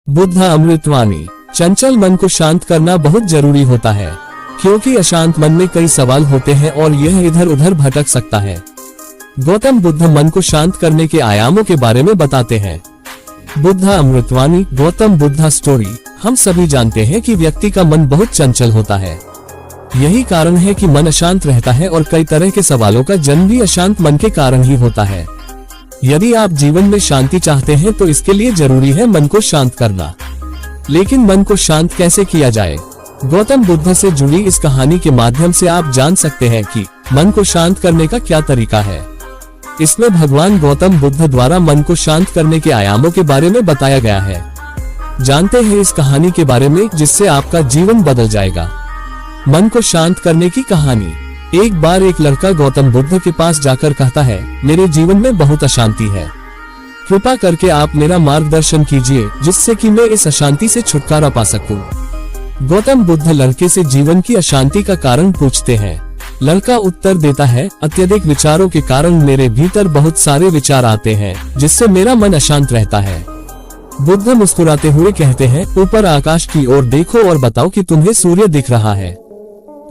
बुद्ध अमृतवाणी। चंचल मन को शांत करना बहुत जरूरी होता है, क्योंकि अशांत मन में कई सवाल होते हैं और यह इधर उधर भटक सकता है। गौतम बुद्ध मन को शांत करने के आयामों के बारे में बताते हैं। बुद्ध अमृतवाणी, गौतम बुद्धा स्टोरी। हम सभी जानते हैं कि व्यक्ति का मन बहुत चंचल होता है। यही कारण है कि मन अशांत रहता है और कई तरह के सवालों का जन्म भी अशांत मन के कारण ही होता है। यदि आप जीवन में शांति चाहते हैं तो इसके लिए जरूरी है मन को शांत करना। लेकिन मन को शांत कैसे किया जाए? गौतम बुद्ध से जुड़ी इस कहानी के माध्यम से आप जान सकते हैं कि मन को शांत करने का क्या तरीका है। इसमें भगवान गौतम बुद्ध द्वारा मन को शांत करने के आयामों के बारे में बताया गया है। जानते हैं इस कहानी के बारे में जिससे आपका जीवन बदल जाएगा। मन को शांत करने की कहानी। एक बार एक लड़का गौतम बुद्ध के पास जाकर कहता है, मेरे जीवन में बहुत अशांति है, कृपा करके आप मेरा मार्गदर्शन कीजिए जिससे कि मैं इस अशांति से छुटकारा पा सकूं। गौतम बुद्ध लड़के से जीवन की अशांति का कारण पूछते हैं। लड़का उत्तर देता है, अत्यधिक विचारों के कारण मेरे भीतर बहुत सारे विचार आते हैं जिससे मेरा मन अशांत रहता है। बुद्ध मुस्कुराते हुए कहते हैं, ऊपर आकाश की ओर देखो और बताओ कि तुम्हें सूर्य दिख रहा है।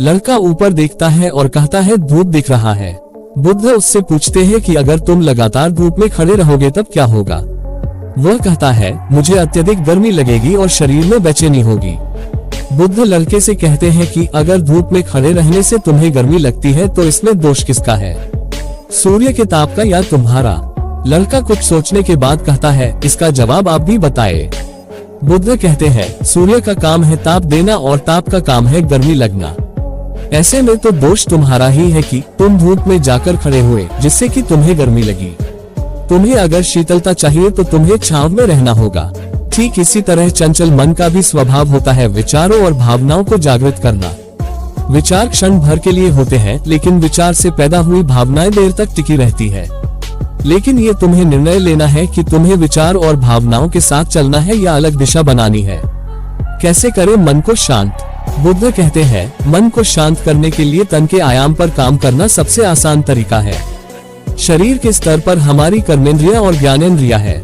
लड़का ऊपर देखता है और कहता है, धूप दिख रहा है। बुद्ध उससे पूछते हैं कि अगर तुम लगातार धूप में खड़े रहोगे तब क्या होगा? वह कहता है, मुझे अत्यधिक गर्मी लगेगी और शरीर में बेचैनी होगी। बुद्ध लड़के से कहते हैं कि अगर धूप में खड़े रहने से तुम्हें गर्मी लगती है तो इसमें दोष किसका है, सूर्य के ताप का या तुम्हारा? लड़का कुछ सोचने के बाद कहता है, इसका जवाब आप भी बताएं। बुद्ध कहते हैं, सूर्य का काम है ताप देना और ताप का काम है गर्मी लगना। ऐसे में तो दोष तुम्हारा ही है कि तुम धूप में जाकर खड़े हुए जिससे कि तुम्हें गर्मी लगी। तुम्हें अगर शीतलता चाहिए तो तुम्हें छांव में रहना होगा। ठीक इसी तरह चंचल मन का भी स्वभाव होता है विचारों और भावनाओं को जागृत करना। विचार क्षण भर के लिए होते हैं, लेकिन विचार से पैदा हुई भावनाएं देर तक टिकी रहती है। लेकिन ये तुम्हें निर्णय लेना है कि तुम्हें विचार और भावनाओं के साथ चलना है या अलग दिशा बनानी है। कैसे करें मन को शांत? बुद्ध कहते हैं, मन को शांत करने के लिए तन के आयाम पर काम करना सबसे आसान तरीका है। शरीर के स्तर पर हमारी कर्मेंद्रियां और ज्ञानेंद्रियां है।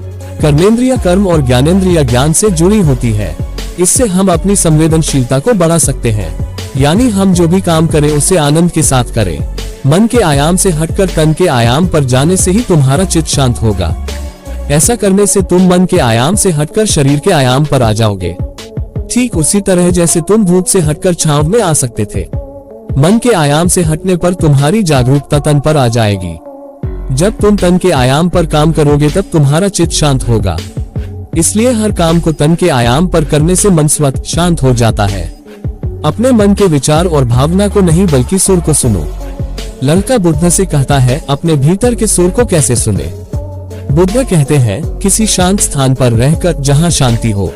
कर्मेंद्रियां कर्म और ज्ञानेंद्रियां ज्ञान से जुड़ी होती है। इससे हम अपनी संवेदनशीलता को बढ़ा सकते हैं, यानी हम जो भी काम करें उसे आनंद के साथ करें। मन के आयाम से हटकर तन के आयाम पर जाने से ही तुम्हारा चित्त शांत होगा। ऐसा करने से तुम मन के आयाम से हटकर शरीर के आयाम पर आ जाओगे, ठीक उसी तरह जैसे तुम धूप से हटकर छांव में आ सकते थे। मन के आयाम से हटने पर तुम्हारी जागरूकता तन पर आ जाएगी। जब तुम तन के आयाम पर काम करोगे तब तुम्हारा चित्त शांत होगा। इसलिए हर काम को तन के आयाम पर करने से मन स्वतः शांत हो जाता है। अपने मन के विचार और भावना को नहीं बल्कि सुर को सुनो। लड़का बुद्ध से कहता है, अपने भीतर के सुर को कैसे सुने? बुद्ध कहते हैं, किसी शांत स्थान पर रहकर जहां शांति हो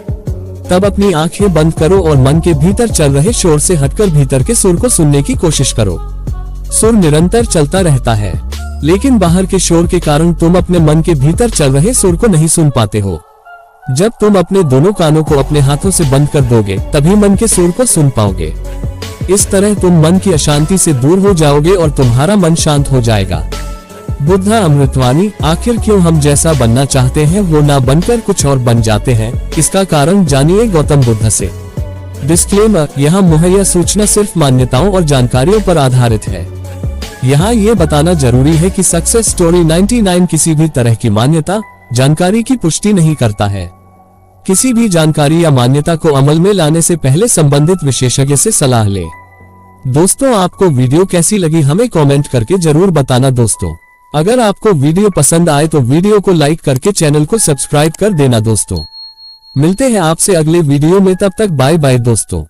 तब अपनी आंखें बंद करो और मन के भीतर चल रहे शोर से हटकर भीतर के सुर को सुनने की कोशिश करो। सुर निरंतर चलता रहता है, लेकिन बाहर के शोर के कारण तुम अपने मन के भीतर चल रहे सुर को नहीं सुन पाते हो। जब तुम अपने दोनों कानों को अपने हाथों से बंद कर दोगे तभी मन के सुर को सुन पाओगे। इस तरह तुम मन की अशांति से दूर हो जाओगे और तुम्हारा मन शांत हो जाएगा। बुद्ध अमृतवाणी। आखिर क्यों हम जैसा बनना चाहते हैं वो ना बनकर कुछ और बन जाते हैं, इसका कारण जानिए गौतम बुद्ध से। डिस्क्लेमर, यहाँ मुहैया सूचना सिर्फ मान्यताओं और जानकारियों पर आधारित है। यहाँ ये बताना जरूरी है कि सक्सेस स्टोरी 99 किसी भी तरह की मान्यता जानकारी की पुष्टि नहीं करता है। किसी भी जानकारी या मान्यता को अमल में लाने से पहले संबंधित विशेषज्ञ से सलाह लें। दोस्तों, आपको वीडियो कैसी लगी हमें कमेंट करके जरूर बताना। दोस्तों, अगर आपको वीडियो पसंद आए तो वीडियो को लाइक करके चैनल को सब्सक्राइब कर देना। दोस्तों, मिलते हैं आपसे अगले वीडियो में, तब तक बाय बाय दोस्तों।